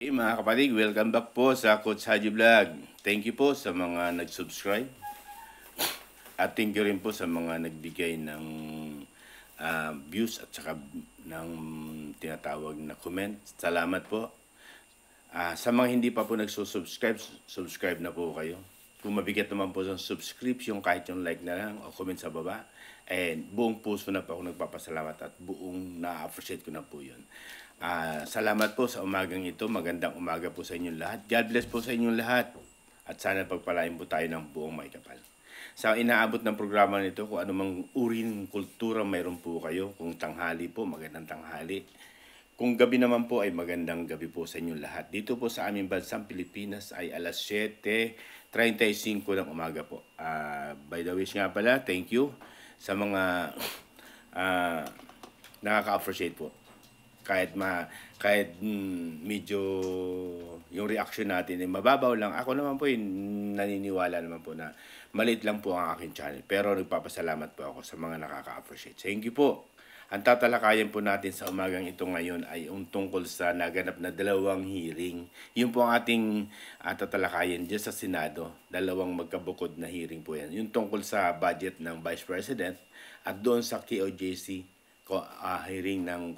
Hey mga kapatid, welcome back po sa Coach Haji Vlog. Thank you po sa mga nag-subscribe at thank you rin po sa mga nagbigay ng views at saka ng tinatawag na comment. Salamat po. Sa mga hindi pa po nagsusubscribe, subscribe na po kayo. Kung mabigat naman po sa subscription, kahit yung like na lang o comment sa baba, buong puso na po ako nagpapasalamat at buong na-appreciate ko na po yun. Salamat po sa umagang ito. Magandang umaga po sa inyong lahat. God bless po sa inyong lahat. At sana pagpalain po tayo ng buong may kapal. Sa inaabot ng programa nito, kung anumang uri ng kultura mayroon po kayo, kung tanghali po, magandang tanghali. Kung gabi naman po ay magandang gabi po sa inyong lahat. Dito po sa aming bansang Pilipinas ay alas 7:35 ng umaga po. By the way nga pala, thank you sa mga nakaka-appreciate po. Kahit medyo yung reaction natin ay mababaw lang. Ako naman po naniniwala naman po na maliit lang po ang aking channel. Pero nagpapasalamat po ako sa mga nakaka-appreciate. Thank you po. Ang tatalakayan po natin sa umagang ito ngayon ay tungkol sa naganap na dalawang hearing. Yun po ang ating tatalakayan dyan sa Senado. Dalawang magkabukod na hearing po yan. Yung tungkol sa budget ng Vice President at doon sa KOJC hearing ng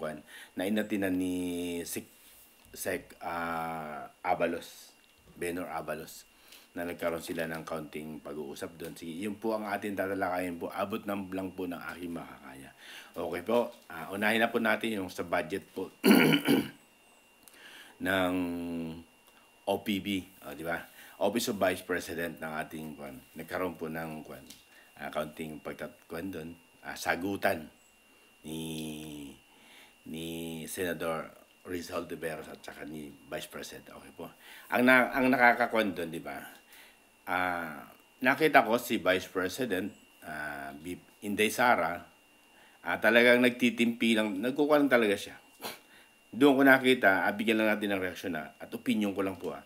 na inatinan ni Sec Abalos, Benor Abalos, na nagkaroon sila ng kaunting pag-uusap doon. Yun po ang ating tatalakayin po. Abot ng lang po ng aking makakaya. Okay po, unahin na po natin yung sa budget po ng OPB, di ba? Office of Vice President ng ating nagkaroon po ng kaunting pagtatkuan doon, sagutan ni Senador Rizal Tiveros at saka ni Vice President. Okay po. Ang nakakakuan doon, di ba? Nakita ko si Vice President Inday Sara, talagang nagtitimpi lang, nagkukuha lang talaga siya. Doon ko nakita, bigyan lang natin ng reaksyon at opinion ko lang po.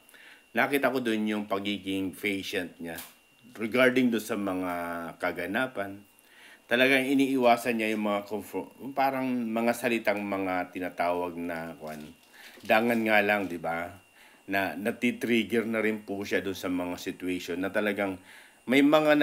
Nakita ko doon yung pagiging patient niya regarding doon sa mga kaganapan. Talagang iniiwasan niya yung mga parang mga salitang mga tinatawag na dangan nga lang, di ba? Na natitrigger na rin po siya doon sa mga situation na talagang may mga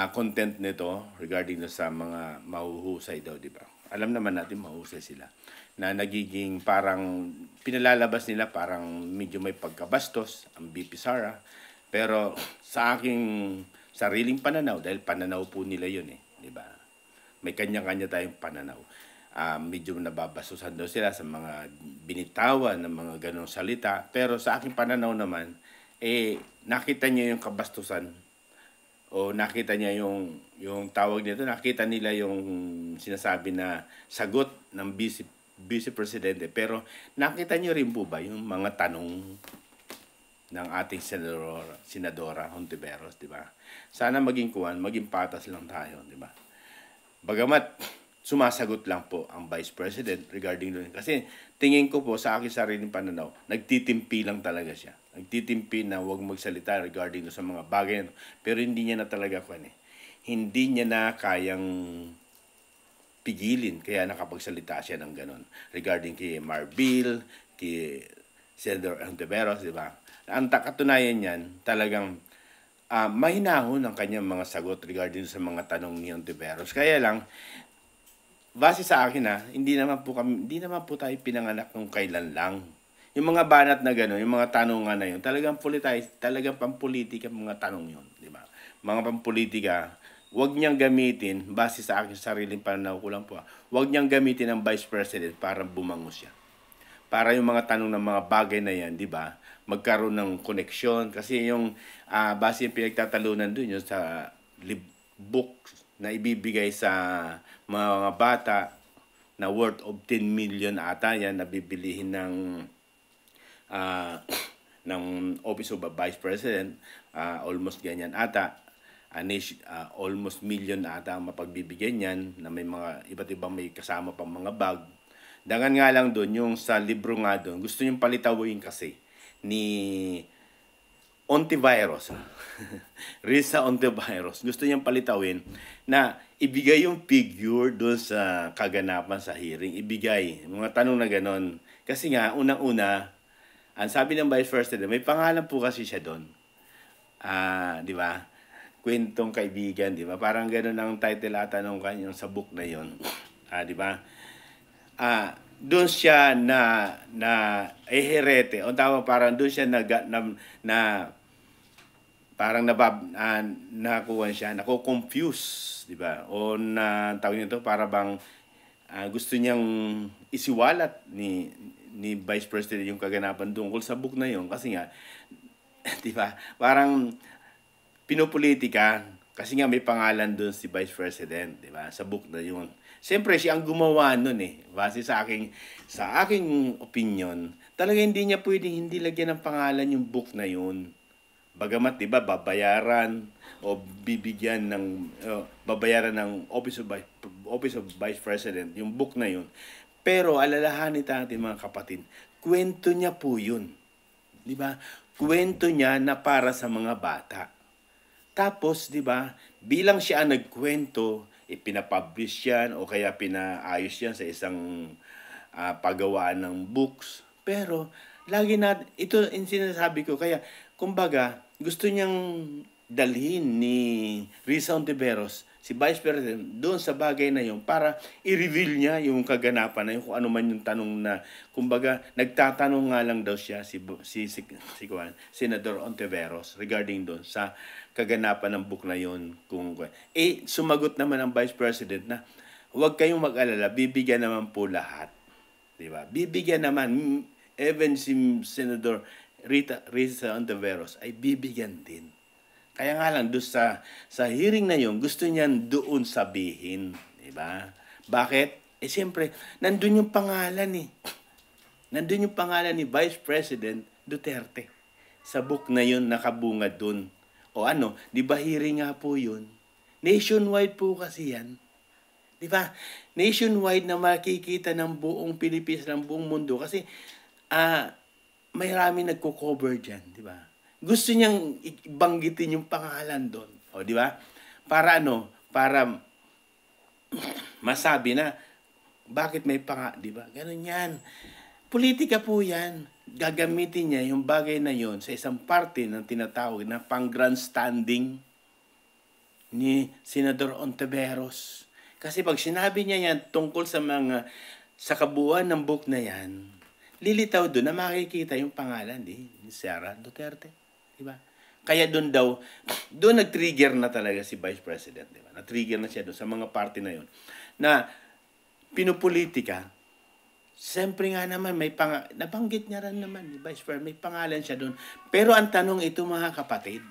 content nito regarding sa mga mahuhusay daw, di ba? Alam naman natin mahuhusay sila na nagiging parang pinalalabas nila parang medyo may pagkabastos ang BP Sara. Pero sa aking sariling pananaw, dahil pananaw po nila yun di ba? May kanya-kanya tayong pananaw. Medyo nababasusan daw sila sa mga binitawan ng mga ganong salita. Pero sa aking pananaw naman, nakita niya yung kabastusan o nakita niya yung tawag nito, nakita nila yung sinasabi na sagot ng Vice Presidente. Pero nakita niyo rin po ba yung mga tanong ng ating Senadora Hontiveros, di ba? Sana maging patas lang tayo, di ba? Bagamat sumasagot lang po ang Vice President regarding doon. Kasi tingin ko po sa aking sariling pananaw, nagtitimpi lang talaga siya. Nagtitimpi na huwag magsalita regarding doon sa mga bagay. Pero hindi niya na talaga hindi niya na kayang pigilin. Kaya nakapagsalita siya ng ganon. Regarding kay Marbil, kay Senador Hontiveros, di ba? Ang katunayan niyan, talagang mahinahon ang kanyang mga sagot regarding sa mga tanong ni Hontiveros. Kaya lang, base sa akin hindi naman po tayo pinanganak nung kailan lang. Yung mga banat na gano'n, yung mga tanongan na yun, talagang pampolitika mga tanong yun, di ba? Mga pampolitika, wag niyang gamitin, base sa akin sariling pananaw ko lang po, wag niyang gamitin ang Vice President para bumango siya. Para yung mga tanong ng mga bagay na yan, di ba, magkaroon ng koneksyon. Kasi yung base yung pinagtatalunan dun yung sa books na ibibigay sa mga bata na worth of 10 million ata yan na bibilihin ng Office of Vice President. Almost ganyan ata. Almost million ata ang mapagbibigyan yan na may mga iba't ibang may kasama pang mga bag. Dangan nga lang doon, yung sa libro nga doon, gusto niyong palitawin kasi ni Ontivirus. Risa Ontivirus. Gusto niyang palitawin na ibigay yung figure doon sa kaganapan sa hearing. Ibigay. Mga tanong na ganon. Kasi nga, unang-una, ang sabi ng Vice President, may pangalan po kasi siya doon. Di ba? Kwentong kaibigan, di ba? Parang ganon ang title ata nung kanyang sa book na yon. Di ba? Doon siya na eherete. O tama, parang doon siya parang nakuha siya, nako-confuse, di ba? O na tawag nito, para bang gusto niyang isiwalat ni Vice President yung kaganapan tungkol sa book na yon. Kasi nga, di ba? Parang pinopolitika kasi nga may pangalan doon si Vice President, di ba? Sa book na yun. Siyempre, siya ang gumawa nun eh. Base sa aking opinion, talaga hindi niya pwedeng hindi lagyan ng pangalan yung book na yun. Bagamat, di ba, babayaran ng Office of Vice President yung book na yun. Pero alalahanin natin mga kapatid, kwento niya po yun. Di ba? Kwento niya na para sa mga bata. Tapos, di ba, bilang siya ang nagkwento, ipinapublish yan o kaya pinaayos yan sa isang paggawaan ng books. Pero, lagi na, ito yung sinasabi ko, kaya, kumbaga, gusto niyang dalhin ni Risa Ontiveros, si Vice President, doon sa bagay na yun para i-reveal niya yung kaganapan na yun, kung ano man yung tanong na, kumbaga, nagtatanong nga lang daw siya, Senator Ontiveros, regarding doon sa kaganapan ng book na yun. Sumagot naman ang Vice President na, huwag kayong mag-alala, bibigyan naman po lahat. Diba? Bibigyan naman, even si Senator Risa Ontiveros ay bibigyan din. Kaya nga lang, doon sa hearing na yun, gusto niyan doon sabihin. Diba? Bakit? Siyempre, nandun yung pangalan eh. Nandun yung pangalan ni Vice President Duterte. Sa book na yun, nakabunga doon. O di ba hearing nga po yun? Nationwide po kasi yan. Di ba? Nationwide na makikita ng buong Pilipinas, ng buong mundo. Kasi, may rami nagko-cover dyan, di ba? Gusto niyang banggitin yung pangalan doon. O, di ba? Para para masabi na, bakit may di ba? Ganun yan. Politika po yan. Gagamitin niya yung bagay na yon sa isang parte ng tinatawag na pang-grandstanding ni Senador Ontiveros. Kasi pag sinabi niya yan tungkol sa kabuuan ng book na yan, lilitaw doon na makikita yung pangalan ni Sara Duterte. Diba? Kaya doon nag-trigger na talaga si Vice President. Diba? Na-trigger na siya doon sa mga party na yun. Na pinupolitika, siyempre nga naman, nabanggit niya rin naman, Vice President, may pangalan siya doon. Pero ang tanong ito mga kapatid,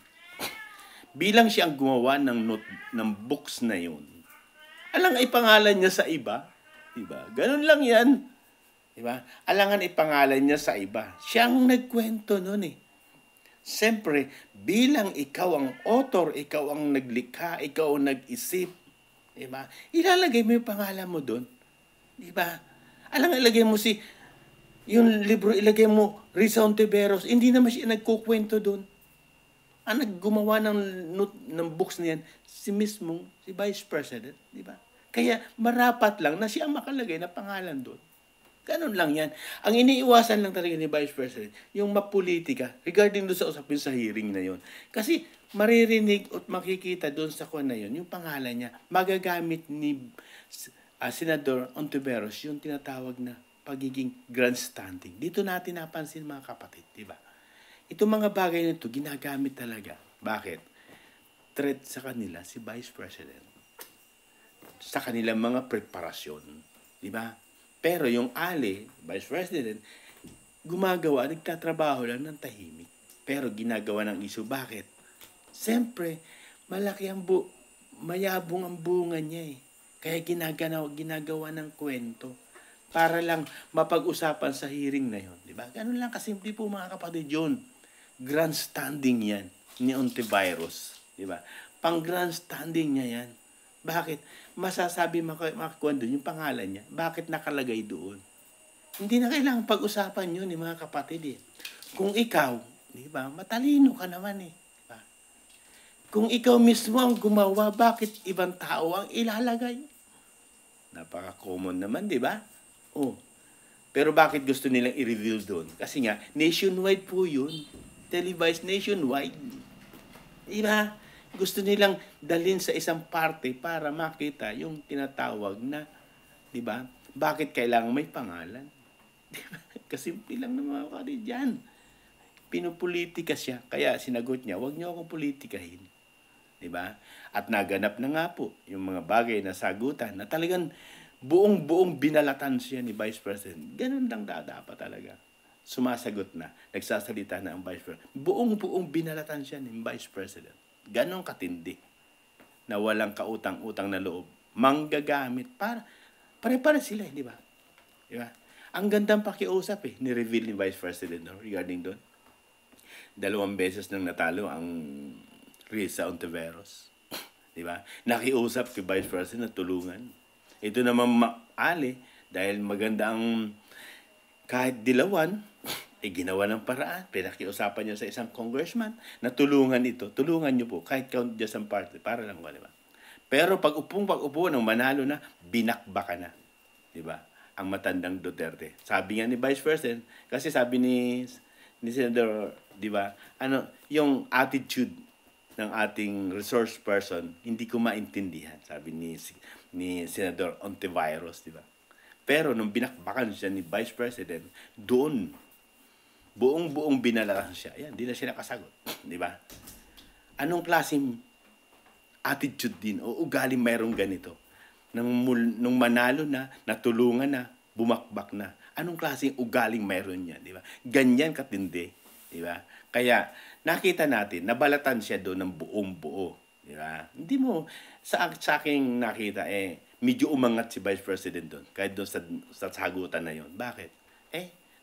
bilang siya ang gumawa ng books na yun, alang ay pangalan niya sa iba. Diba? Ganun lang yan. Diba? Alangan ipangalan niya sa iba. Siya ang nagkwento nun eh. Siyempre, bilang ikaw ang author, ikaw ang naglikha, ikaw ang nag-isip, diba? Ilalagay mo yung pangalan mo doon. Diba? Alangan ilagay mo yung libro, ilagay mo Risa Ontiveros, hindi naman siya nagkukwento doon. Ang naggumawa ng books na yan, si Vice President, diba? Kaya marapat lang na siya ang makalagay na pangalan doon. Ganun lang yan. Ang iniiwasan lang talaga ni Vice President, yung mapolitika regarding doon sa usapin sa hearing na yun. Kasi maririnig at makikita doon sa kuwan na yun, yung pangalan niya, magagamit ni Senador Ontiveros yung tinatawag na pagiging grandstanding. Dito natin napansin mga kapatid, di ba? Itong mga bagay na ito, ginagamit talaga. Bakit? Threat sa kanila si Vice President. Sa kanilang mga preparasyon. Di ba? Pero yung Vice President, nagtatrabaho lang ng tahimik. Pero ginagawa ng issue. Bakit? Siyempre, mayabong ang bunga niya eh. Kaya ginagawa ng kwento. Para lang mapag-usapan sa hearing na yon, di ba? Ganun lang kasimple po mga kapatid yun. Grandstanding yan ni Ontiveros, di ba? Pang-grandstanding niya yan. Bakit? Masasabi makakuha doon yung pangalan niya. Bakit nakalagay doon? Hindi na kailangang pag-usapan yun mga kapatid eh. Kung ikaw, Di ba? Matalino ka naman eh. Di ba? Kung ikaw mismo ang gumawa, bakit ibang tao ang ilalagay? Napaka-common naman, di ba? Oh. Pero bakit gusto nilang i-reveal doon? Kasi nga, nationwide po yun. Televised nationwide. Di ba? Gusto nilang dalhin sa isang parte para makita yung tinatawag na, di ba? Bakit kailangan may pangalan? Di ba? Kasimple lang ng mga kapatid yan. Pinupolitika siya. Kaya sinagot niya, huwag niyo akong politikahin. Di ba? At naganap na nga po yung mga bagay na sagutan na talagang buong-buong binalatan siya ni Vice President. Ganun lang dapat talaga. Sumasagot na, nagsasalita na ang Vice President. Buong-buong binalatan siya ni Vice President. Ganon katindi na walang kautang-utang na loob. Manggagamit para pare-pare sila, di ba? Di ba? Ang gandang pakiusap ni-reveal ni Vice President regarding doon. 2 beses nang natalo ang Risa Ontiveros. Di ba? Nakiusap kay Vice President na tulungan. Ito naman maali dahil maganda ang kahit dilawan, ginawa ng paraan. Pinakiusapan niya sa isang congressman na tulungan ito. Tulungan niyo po kahit count just ang party para lang ba, di ba? Pero pag-upo ng manalo na, binakbaka na. Di ba? Ang matandang Duterte. Sabi nga ni Vice President, kasi sabi ni Senator, di ba? Yung attitude ng ating resource person, hindi ko maintindihan, sabi ni Senator Ontiveros, di ba? Pero nung binakbakan siya ni Vice President, doon, buong-buong binalakan siya. Ayan, di na siya nakasagot, di ba? Anong klaseng attitude din o ugaling mayroong ganito? Nung manalo na, natulungan na, bumakbak na. Anong klaseng ugaling mayroon niya, di ba? Ganyan katindi, di ba? Kaya nakita natin, nabalatan siya doon ng buong-buo, di ba? Hindi mo sa aking nakita medyo umangat si Vice President doon kahit doon sa sagutan na yon. Bakit?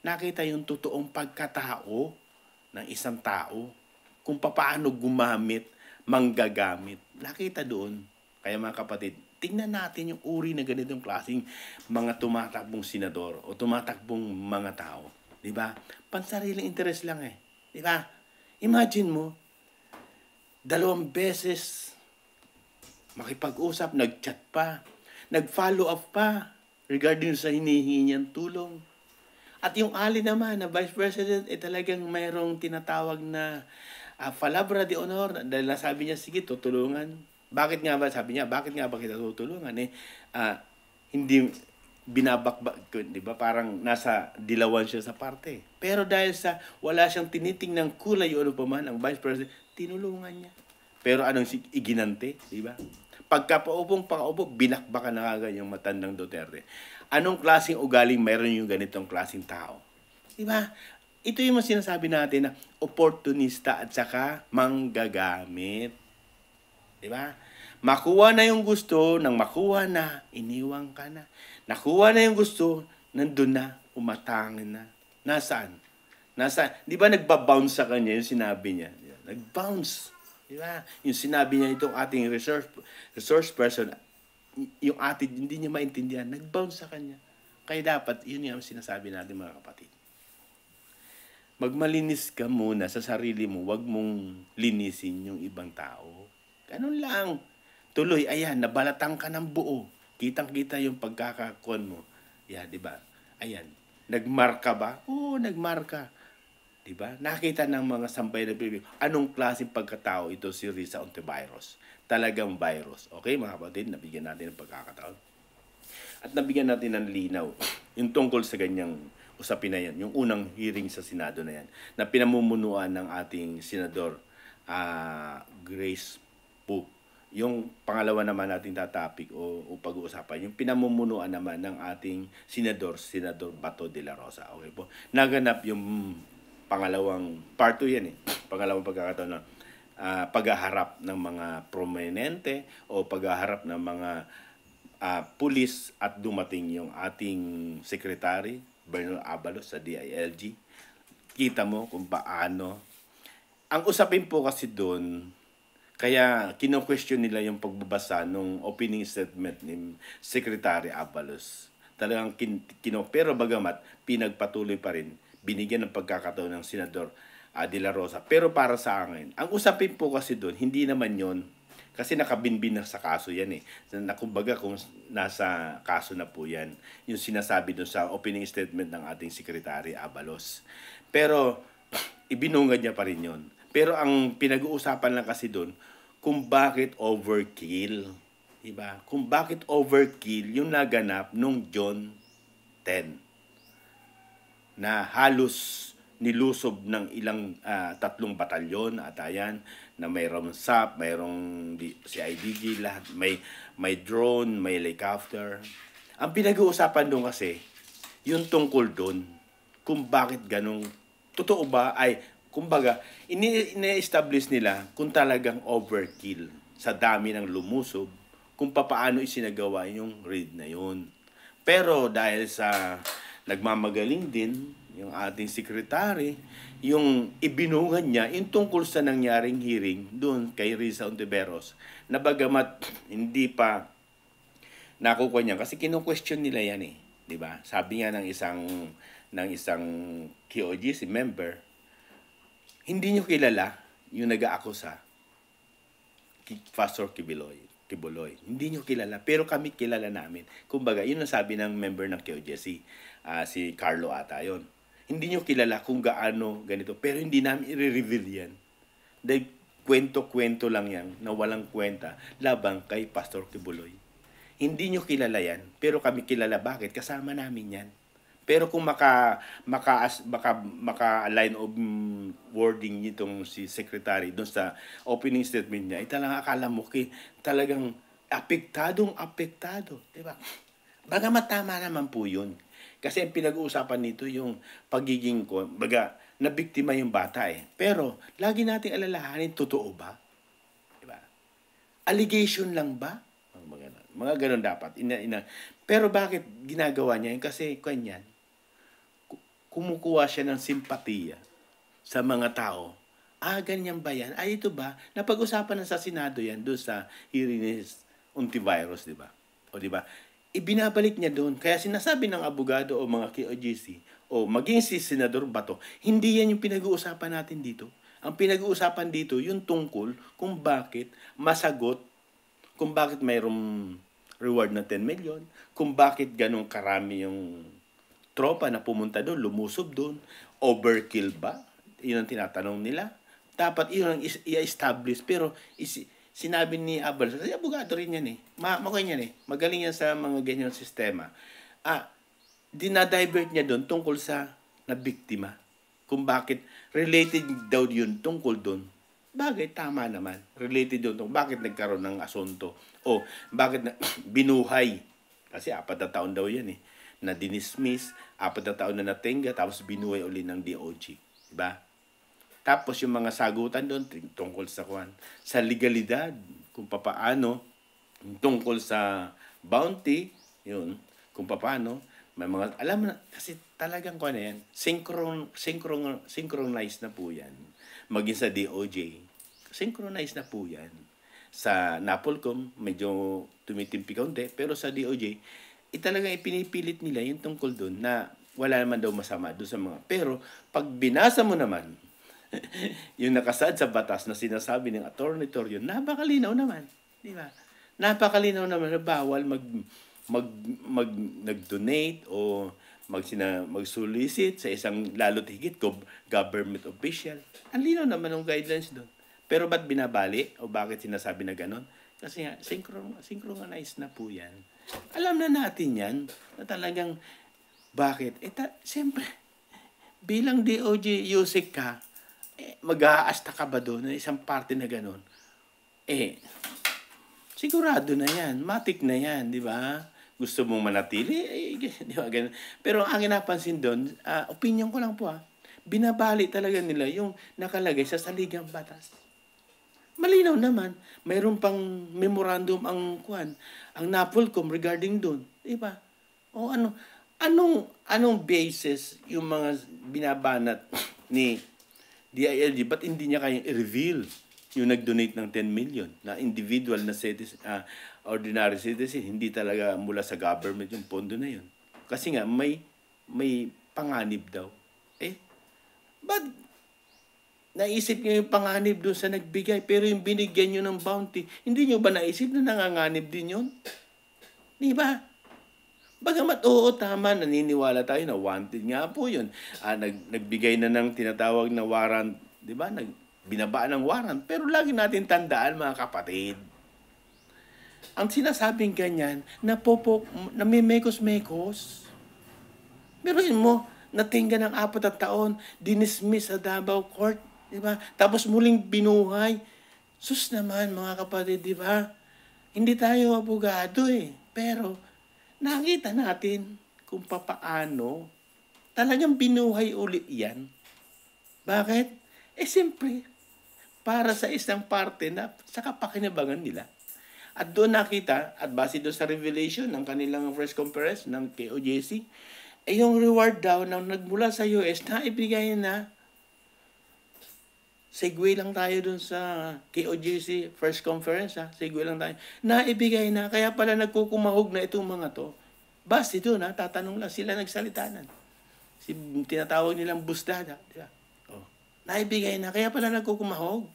Nakita yung totoong pagkatao ng isang tao kung paano gumamit, manggagamit. Nakita doon. Kaya mga kapatid, tingnan natin yung uri na ganitong klaseng mga tumatakbong senador o tumatakbong mga tao. Di ba? Pansariling interest lang Di ba? Imagine mo, 2 beses makipag-usap, nag-chat pa, nag-follow up pa regarding sa hinihingi niyang tulong. At yung ali naman na Vice President talagang mayroong tinatawag na palabra de honor dahil nasabi niya, sige, tutulungan. Bakit nga ba, sabi niya, bakit nga ba kita tutulungan? Hindi binabakbak, di ba? Parang nasa dilawan siya sa parte. Pero dahil sa wala siyang tinitingnang kulay o ano pa man, ang Vice President, tinulungan niya. Pero anong iginante, di ba? Pagkapaupo, binakbakan na agad yung matandang Duterte. Anong klaseng ugaling mayroon yung ganitong klaseng tao? Di ba? Ito yung sinasabi natin na opportunista at saka manggagamit. Di ba? Makuha na yung gusto, nang makuha na, iniwang ka na. Nakuha na yung gusto, nandun na, umatangin na. Nasaan? Di ba nagbabounce sa kanya yung sinabi niya? Nagbounce. Di ba? Yung sinabi niya itong ating resource person, yung attitude, hindi niya maintindihan, nag-bounce sa kanya. Kaya dapat, yun yung sinasabi natin mga kapatid. Magmalinis ka muna sa sarili mo, wag mong linisin yung ibang tao. Ganun lang. Tuloy, ayan, nabalatang ka ng buo. Kitang-kita yung pagkakakuan mo. Yeah, di ba? Ayan. Nagmarka ba? Oo, nagmarka. Di ba? Nakita ng mga sampay na preview. Anong klaseng pagkatao ito si Risa Ontiveros? Talagang virus. Okay, mga kapatid, nabigyan natin ng pagkakataon. At nabigyan natin ng linaw. Yung tungkol sa ganyang usapin na yan. Yung unang hearing sa Senado na yan. Na pinamumunuan ng ating Senador Grace Poe. Yung pangalawa naman nating tatapik o pag-uusapan, yung pinamumunuan naman ng ating Senador Bato de la Rosa. Okay po. Naganap yung pangalawang part 2 yan Pangalawang pagkakataon na paghaharap ng mga prominente o paghaharap ng mga pulis at dumating yung ating Secretary Bernal Abalos sa DILG. Kita mo kung paano. Ang usapin po kasi doon, kaya kino-question nila yung pagbabasa ng opening statement ni Secretary Abalos. Talagang pero bagamat pinagpatuloy pa rin, binigyan ng pagkakataon ng Senador De La Rosa. Pero para sa akin, ang usapin po kasi doon, hindi naman yon kasi nakabinbin na sa kaso yan eh. Na kumbaga kung nasa kaso na po yan, yung sinasabi doon sa opening statement ng ating Secretary Abalos. Pero ibinungad niya pa rin yon. Pero ang pinag-uusapan lang kasi doon, kung bakit overkill. Diba? Kung bakit overkill yung naganap nung John 10 na halos nilusob ng ilang tatlong batalyon at ayan na mayroong SAP, mayroong CIDG, lahat may drone, may helicopter. Ang pinag-uusapan doon kasi yung tungkol doon kung bakit ganong totoo ba ay kumbaga ini-establish nila kung talagang overkill sa dami ng lumusob kung papaano isinagawa yung raid na yun. Pero dahil sa nagmamagaling din yung ating secretary, yung ibinungad niya yung tungkol sa nangyaring hearing doon kay Risa Ontiveros na bagamat hindi pa nakukuha niya kasi kino-question nila yan eh, 'di ba? Sabi nga ng isang KOGC member, hindi niyo kilala yung nag-aakusa Pastor Kibuloy. Hindi nyo kilala, pero kami kilala namin. Kumbaga, yun ang sabi ng member ng KOJC, si Carlo ata yun. Hindi nyo kilala kung gaano ganito, pero hindi namin i-reveal yan. Dahil kwento-kwento lang yan, na walang kwenta, labang kay Pastor Kibuloy. Hindi nyo kilala yan, pero kami kilala. Bakit? Kasama namin yan. Pero kung maka-align of wording nitong si Secretary doon sa opening statement niya, talagang akala mo talagang apektado, di ba? Bagamat tama naman po yun. Kasi ang pinag-uusapan nito yung pagiging nabiktima yung bata eh. Pero lagi nating alalahanin, totoo ba? Di ba? Allegation lang ba? Mga ganun dapat. Pero bakit ginagawa niya yun? Kasi kanyan, kumukuha siya ng simpatiya sa mga tao. Ganyan ba yan? Ito ba? Napag-usapan na sa Senado yan doon sa hearing ni Ontiveros, di ba? O di ba? Ibinabalik niya doon. Kaya sinasabi ng abogado o mga KOGC o maging si Senador Bato, hindi yan yung pinag-uusapan natin dito. Ang pinag-uusapan dito, yung tungkol kung bakit masagot, kung bakit mayroong reward na 10 million, kung bakit ganong karami yung tropa na pumunta doon, lumusob doon, overkill ba? Yun ang tinatanong nila. Dapat yun ang i-establish. Pero sinabi ni Abalos, kasi abogado rin yan eh. Magaling yan eh. Magaling yan sa mga ganyan sistema. Dinadivert niya doon tungkol sa nabiktima. Kung bakit related daw yun tungkol doon. Bagay, tama naman. Related doon bakit nagkaroon ng asunto. O bakit binuhay. Kasi 4 na taon daw yan eh. Na dinismiss, 4 na taon na natingga, tapos binuhay uli ng DOJ. Diba? Tapos yung mga sagutan doon, tungkol sa legalidad, kung papaano, tungkol sa bounty, yun, kung papaano, may mga, alam na, kasi talagang yan, synchronized na po yan. Maging sa DOJ, synchronized na po yan. Sa NAPOLCOM, medyo tumitimpi kaunti, pero sa DOJ, talagang ipinipilit nila yung tungkol doon na wala naman daw masama doon sa mga. Pero pag binasa mo naman, yung nakasaad sa batas na sinasabi ng Attorney Torrio, napakalinaw naman. Di ba? Napakalinaw naman na bawal nag-donate o mag-solicit sa isang lalo't higit government official. Ang linaw naman ng guidelines doon. Pero ba't binabali? O bakit sinasabi na ganon? Kasi nga, synchronized na po yan. Alam na natin yan, na talagang, bakit? Siyempre, bilang DOJ USIC ka, mag-aasta ka ba doon na isang parte na gano'n? Sigurado na yan, matik na yan, di ba? Gusto mong manatili, di ba? Ganun. Pero ang napansin doon, opinion ko lang po binabali talaga nila yung nakalagay sa saligang batas. Malinaw naman, mayroon pang memorandum ang NAPOLCOM regarding doon, di ba? O anong basis yung mga binabanat ni DILG, ba't hindi niya kayang i-reveal yung nag-donate ng 10 million na individual na citizen, ordinary citizen, hindi talaga mula sa government yung pondo na yun. Kasi nga may panganib daw. But naisip niyo yung panganib doon sa nagbigay, pero yung binigyan niyo ng bounty, hindi niyo ba naisip na nanganganib din yun? Di ba? Bagamat oo, tama, naniniwala tayo na wanted nga po yun. Nagbigay na ng tinatawag na warrant, di ba? Binaba ng warrant. Pero lagi natin tandaan, mga kapatid, ang sinasabing ganyan, na may mekos-mekos. Biruin mo, natingga ng 4 na taon, dinismiss sa Davao Court, di ba? Tapos muling binuhay. Sus naman, mga kapatid, di ba? Hindi tayo abogado pero nakita natin kung papaano talagang binuhay ulit yan. Bakit? Siyempre, para sa isang parte na sa kapakinabangan nila. At doon nakita, at base doon sa revelation ng kanilang press conference ng KOJC, yung reward daw na nagmula sa US na ibigay na, segue lang tayo doon sa KOJC first conference, segue lang tayo, na ibigay na, kaya pala nagkukumahog na itong mga to. Base doon, tatanong lang sila nagsalitaan. Tinatawag nilang busdada. Diba? Naibigay na, kaya pala nagkukumahog.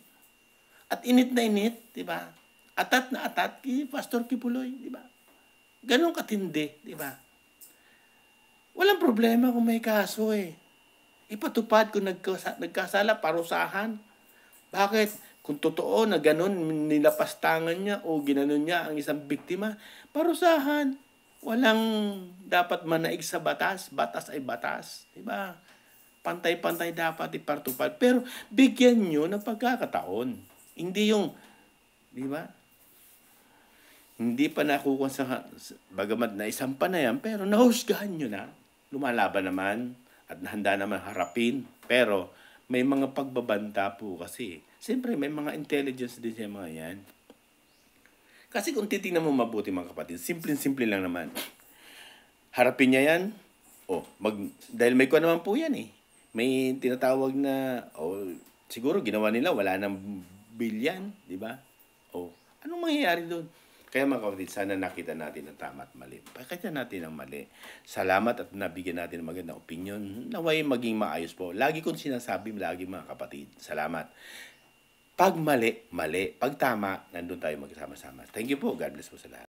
At init na init, di ba? Atat na atat kay Pastor Kipuloy, di ba? Ganon katindi, di ba? Walang problema kung may kaso Ipatupad kung nagkasala, parusahan. Bakit? Kung totoo na ganon, nilapastangan niya o ginanon niya ang isang biktima, parusahan. Walang dapat manaig sa batas. Batas ay batas. Di ba? Pantay-pantay dapat ipatupad. Pero bigyan nyo ng pagkakataon. Hindi yung, di ba? Hindi pa nakukuha sa, bagamat na isang panayam, pero nahusgahan nyo na. Lumalaban naman at handa naman harapin. Pero may mga pagbabanta po kasi. Siyempre, may mga intelligence din sa mga yan. Kasi kung titingnan mo mabuti mga kapatid, simple-simple lang naman. Harapin niya yan. Dahil may kuha naman po yan May tinatawag na, siguro ginawa nila, wala nang bilyan, di ba? Anong mangyayari doon? Kaya mga kapatid, sana nakita natin ang tama at mali. Pakita natin ang mali. Salamat at nabigyan natin ng magandang opinion. Naway maging maayos po. Lagi kong sinasabi, lagi mga kapatid. Salamat. Pag mali, mali. Pag tama, nandun tayo magkasama-sama. Thank you po. God bless po sa lahat.